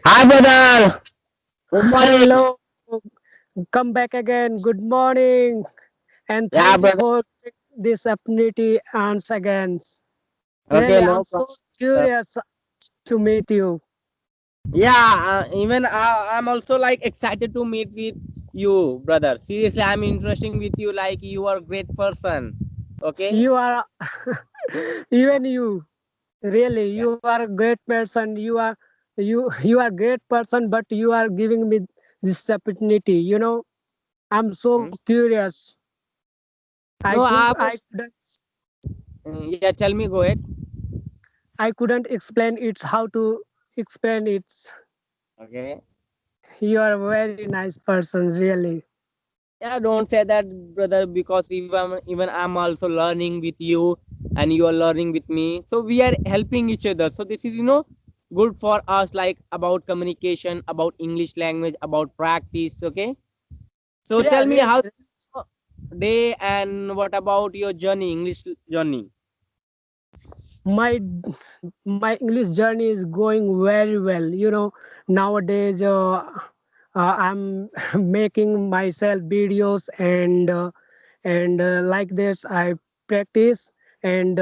Hi, brother. Good morning. Hello, come back again. Good morning, and Yeah, thank you brother. for this opportunity once again. Okay, Really, no I'm problem. so curious to meet you. Yeah, even I'm also like excited to meet with you, brother. Seriously, I'm interesting with you. Like you are a great person. Okay. You are, even you, really, Yeah. you are a great person. You are great person, but you are giving me this opportunity. I'm so Mhm. curious. I No, could, I I was. couldn't, Yeah, tell me. Go ahead. I couldn't explain it. How to explain it? Okay. You are a very nice person, really. Yeah, don't say that, brother, because even I'm also learning with you, and you are learning with me. So we are helping each other. So this is good for us, like about communication, about English language, about practice. Okay. So Yeah, tell me really. how day and what about your journey, English journey? My my English journey is going very well. Nowadays I'm making myself videos and like this I practice and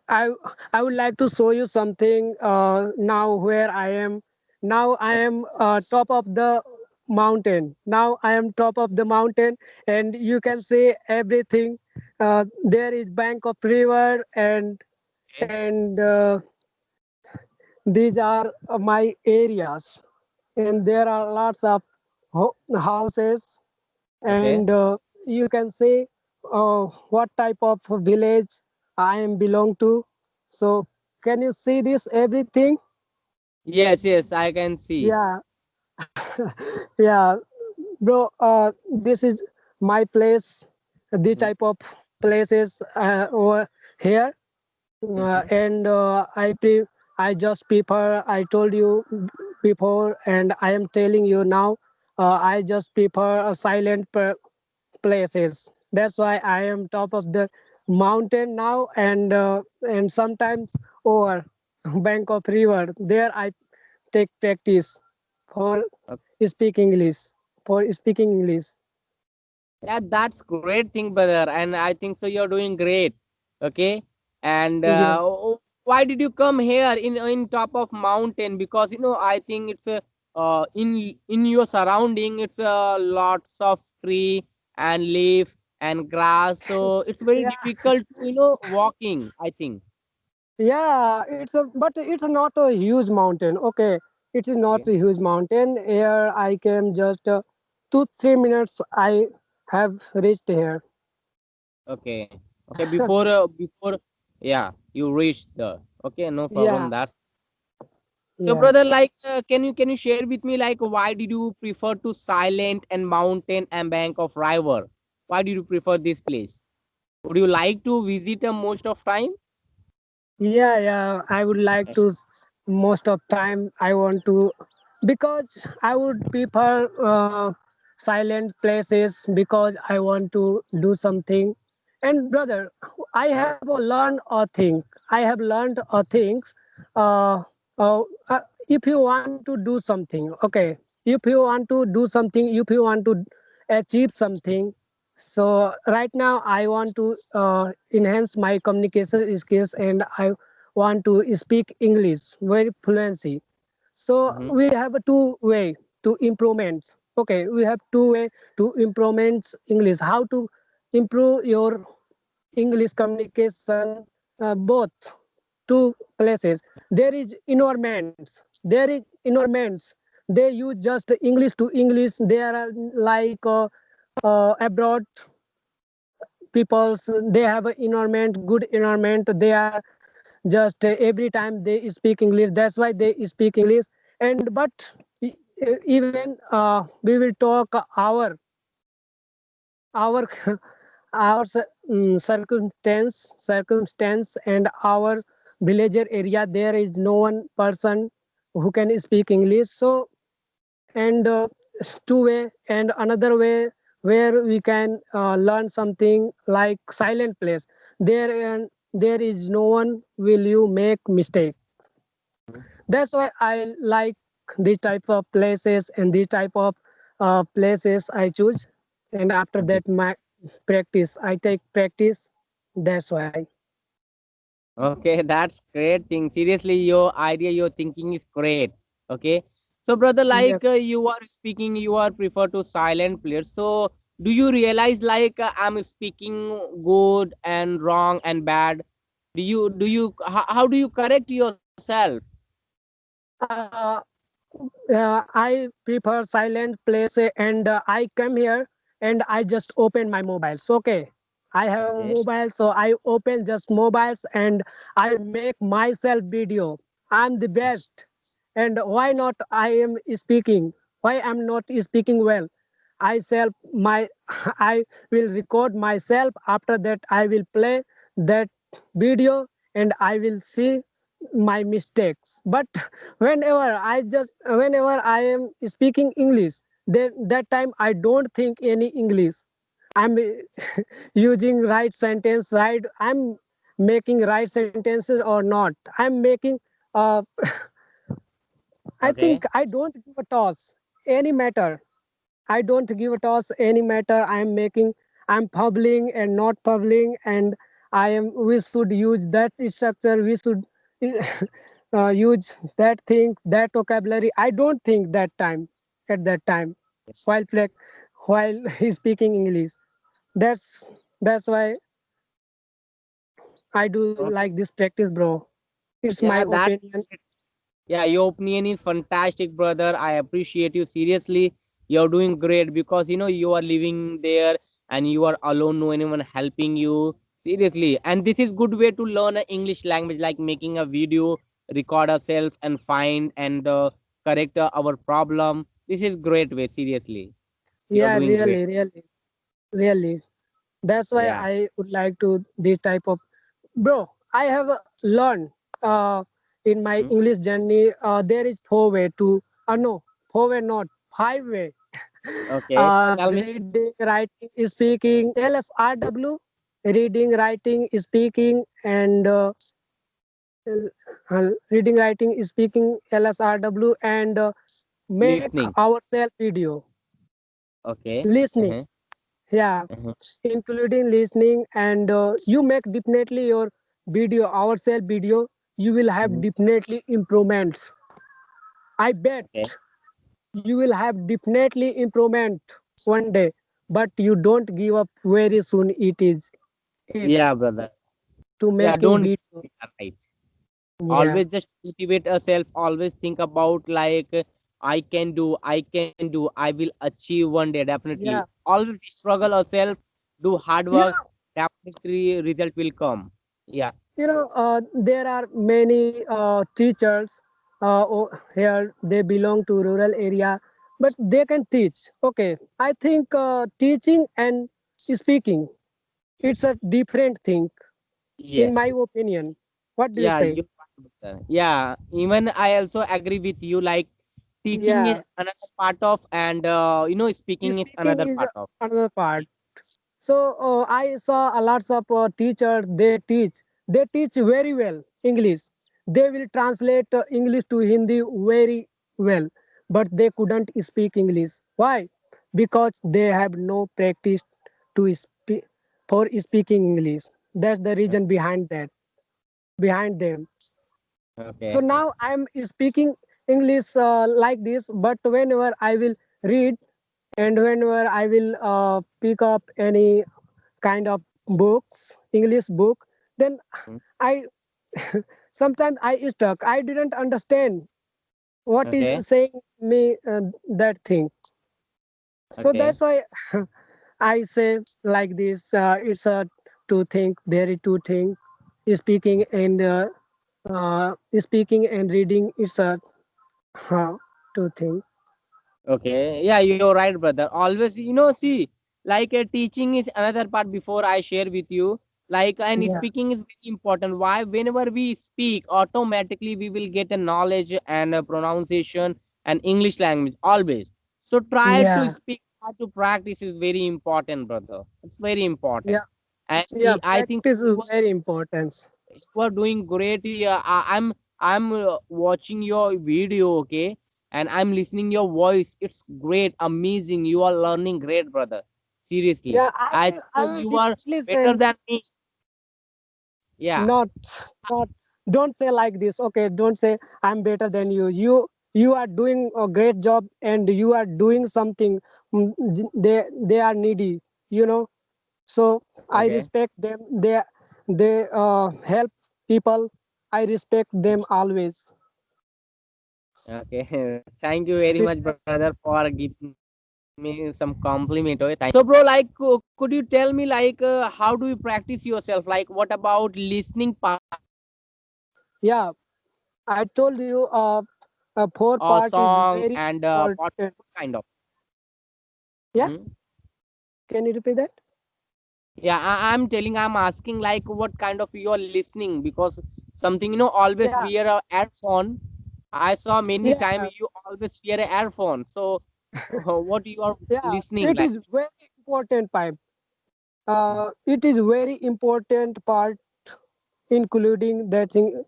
I I would like to show you something now where I am. Now I am top of the mountain. Now I am top of the mountain, and you can see everything. There is bank of river, Okay. and these are my areas, and there are lots of houses, Okay. and you can see what type of village I am belong to. So can you see this everything? Yes, yes, I can see. Yeah. Yeah, bro, this is my place, the Mhm. type of places over here. Mhm. I just prefer, I told you before, and I am telling you now, I just prefer a silent places. That's why I am top of the mountain now, and sometimes over bank of river. There I take practice for Okay. speak English, for speaking English. Yeah, that's great thing, brother, and I think so. You're doing great. Okay, and Yeah. why did you come here in top of mountain? Because I think it's a in your surrounding, it's lots of tree and leaf and grass, so it's very Yeah, difficult to walking, I think. yeah, but it's not a huge mountain. Okay, it is not Okay. a huge mountain. Here I came just 2-3 minutes. I have reached here. Okay. Okay. Before, yeah, you reached the. Okay, no problem. Yeah, That's so, yeah. brother. Like, can you share with me like why did you prefer to silent and mountain and bank of river? Why did you prefer this place? Would you like to visit most of time? Yeah, yeah. I would like to most of time I want to, because I would prefer silent places because I want to do something. And brother, I have learned a thing. I have learned a things. Uh, uh, uh, if you want to do something, okay. If you want to do something, if you want to achieve something, so right now I want to enhance my communication skills, and I want to speak English very fluency. So Mm-hmm. we have a two way to improvements. Okay, we have two way to improvements English. How to improve your English communication? Both two places. There is environments. There is environments. They use just English to English. They are like abroad peoples. They have an environment, good environment. They are just every time they speak English. That's why they speak English. And but even we will talk our our circumstance and our villager area. There is no one person who can speak English. So and two way and another way where we can learn something like silent place. There and there is no one will you make mistake. Mhm. That's why I like these type of places, and these type of places I choose. And after Mhm. that, my practice, I take practice. That's why. Okay, that's great thing. Seriously, your idea, your thinking is great. Okay. So, brother, Yeah. like you are speaking, you are prefer to silent players. So, do you realize like I'm speaking good and wrong and bad? How do you correct yourself? Uh, I prefer silent place, and I come here and I just open my mobiles. Okay, I have a Okay. mobile, so I open just mobiles and I make myself video. I'm the best, and why not? I am speaking. Why I'm not speaking well? I self my I will record myself. After that, I will play that video and I will see my mistakes. But whenever I am speaking English, then that time I don't think any English. I'm using right sentence, right? I'm making right sentences or not. I'm making uh, I Okay. think I don't give a toss any matter. I don't give a toss any matter. I'm publishing and not publishing, and we should use that structure. We should use that thing, that vocabulary. I don't think that time at that time while play, while he's speaking English. That's that's why I do Okay. like this practice, bro. It's my Yeah, that. opinion. Yeah, your opinion is fantastic, brother. I appreciate you. Seriously, you're doing great because you are living there and you are alone, no anyone helping you. Seriously, and this is good way to learn a English language, like making a video, record ourselves, and find and correct our problem. This is great way. Seriously, you're Yeah, doing great. really, really, really. That's why Yeah. I would like to this type of bro. I have learned in my Mhm. English journey. There is four way to no, four way not five way. Okay. Tell me. Reading, writing, speaking, LSRW. Reading, writing, speaking, and reading, writing, speaking, LSRW, and make Listening. ourselves video, Okay. listening. Uh-huh. Yeah, Uh-huh. including listening, and you make definitely your video ourselves video. You will have Mhm. definitely improvements. I bet Okay. you will have definitely improvement one day, but you don't give up very soon. It's Yeah, brother. to Yeah, making don't. video. Yeah, right. Yeah, Always just motivate yourself. Always think about like I can do, I will achieve one day, definitely. yeah, Always struggle yourself, do hard you work, know, definitely result will come. Yeah. there are many teachers here. They belong to rural area, but they can teach. Okay, I think teaching and speaking, it's a different thing in my Yes. opinion. What do you Yeah, say? yeah, even I also agree with you, like teaching is Yeah, another part of, and speaking is speaking another is part of. another part. So I saw a lots of teachers. They teach very well English. They will translate English to Hindi very well, but they couldn't speak English. Why? Because they have no practice to speak for speaking English. That's the reason behind that, behind them. So Okay. now I'm speaking English like this, but whenever I will read and whenever I will pick up any kind of books, English book, then Mm. I sometimes I stuck. I didn't understand what is Okay. saying me that thing. So Okay. that's why I say like this. It's a two thing. There is two thing. Speaking and reading. It's a two thing. Okay. Yeah, you're right, brother. Always, see, like teaching is another part before I share with you. Like, and Yeah, speaking is very important. Why? Whenever we speak, automatically we will get a knowledge and a pronunciation and English language always. So try to yeah, speak, try to practice is very important, brother. It's very important. yeah, And yeah. I think Practice is very important. you are doing great. Yeah, I'm I'm watching your video, okay, and I'm listening your voice. It's great, amazing. You are learning great, brother. Seriously, Yeah, I I think will you are definitely better say than me. Yeah, not not. Don't say like this. Okay, don't say I'm better than you. You are doing a great job and you are doing something. They are needy. You know. So I okay, respect them. They help people. I respect them always. okay. Thank you very much, Seriously. brother, for giving me some compliment. Okay, thank. So, bro, like, could you tell me, like, how do you practice yourself? Like, what about listening part Yeah, I told you. A four or part is song very and what important. kind of? Yeah, Mhm. can you repeat that? Yeah, I'm telling, I'm asking, like, what kind of you're listening, because something, always Yeah, wear a earphone. I saw many time yeah, you always wear a earphone. So, what you are yeah. listening It like? is very important part. It is very important part, including that thing.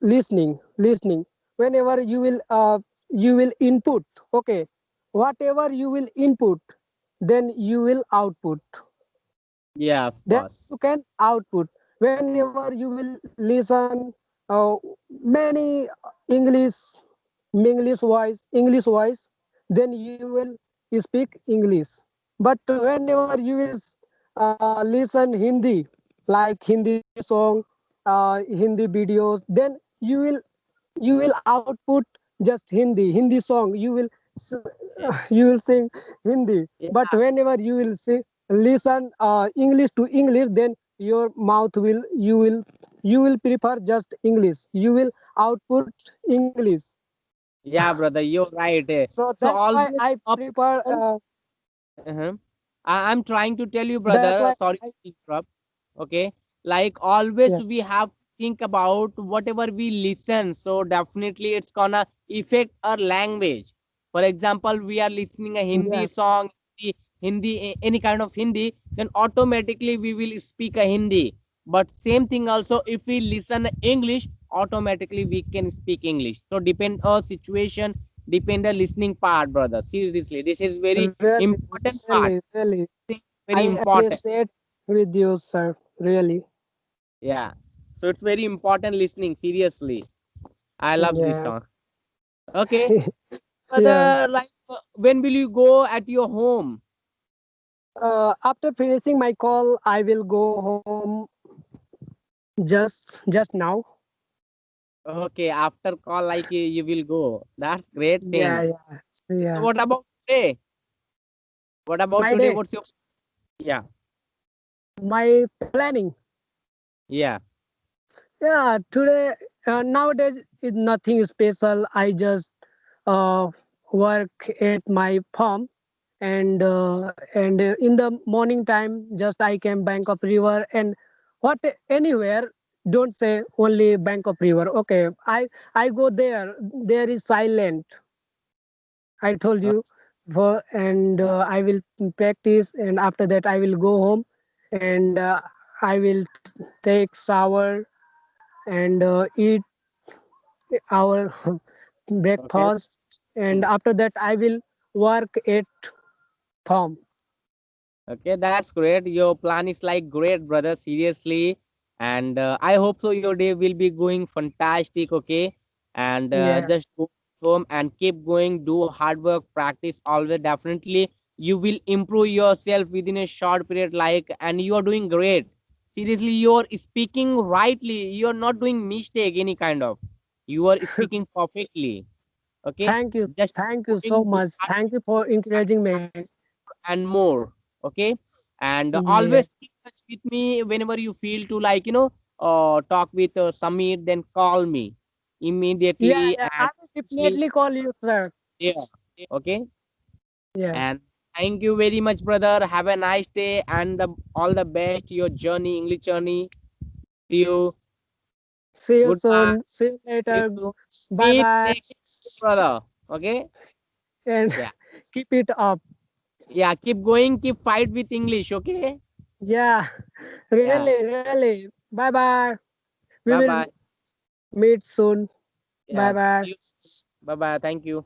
Listening. Whenever you will input. Okay, whatever you will input, then you will output. Yeah, of Then you course. can output. Whenever you will listen many english english voice, then you will speak english. But whenever you will listen hindi, like hindi song, hindi videos, then you will output just hindi song. You will sing Hindi. Yeah, But whenever you will listen English to English, then your mouth you will prefer just English. You will output English. yeah, brother, you're right. So So that's why always I a prefer. person. Uh-huh. I'm trying to tell you, That's brother. why Sorry I, to interrupt. Okay, like always, yeah, we have to think about whatever we listen. So definitely, it's gonna affect our language. For example, we are listening a yeah, Hindi song, any kind of Hindi, then automatically we will speak a Hindi. But same thing also, if we listen English, automatically we can speak English. So depend our situation, depend the listening part, brother. Seriously, this is very really, important part. really. Very I important. appreciate with you, sir. Really. Yeah. So it's very important listening. Seriously, I love this Yeah. song. Okay, Yeah. brother. Like, when will you go at your home? After finishing my call, I will go home just now. Okay, after call, like you will go. That's great Yeah, thing. yeah, So yeah. what about today? What about My today? day, What's your? Yeah, my planning. yeah. Yeah, today nowadays is nothing special. I just uh, work at my farm, and in the morning time, just I came Bank of River and what anywhere. Don't say only Bank of River. Okay, I go there. There is silent. I told Uh, you for, and I will practice, and after that I will go home, and I will take shower and eat our okay. breakfast, and Hmm. after that I will work at farm. Okay, that's great. Your plan is like great, brother. Seriously, and I hope so. Your day will be going fantastic. Okay, and Yeah, just go home and keep going. Do hard work, practice always. Definitely, you will improve yourself within a short period. Like, and you are doing great. Seriously, you are speaking rightly. You are not doing mistake any kind of. You are speaking perfectly. Okay, just thank you so going, do much. hard Thank you for work, encouraging me. and more. Okay, and Yeah, always keep touch with me whenever you feel to, like, talk with Samir, then call me yeah, immediately. yeah. I And will especially, definitely call you, sir. yeah, okay. Yeah. And thank you very much, brother. Have a nice day, and all the best your journey, English journey. See you. See you Goodbye. soon. See you See later. you. Bye Keep bye. making it, brother. Okay. And Yeah, keep it up. yeah, keep going, keep fight with English. Okay. Yeah. Yeah. Really, really. Bye bye. We Bye will bye. Meet soon. Yeah, Bye bye. see you. Bye bye. Thank you.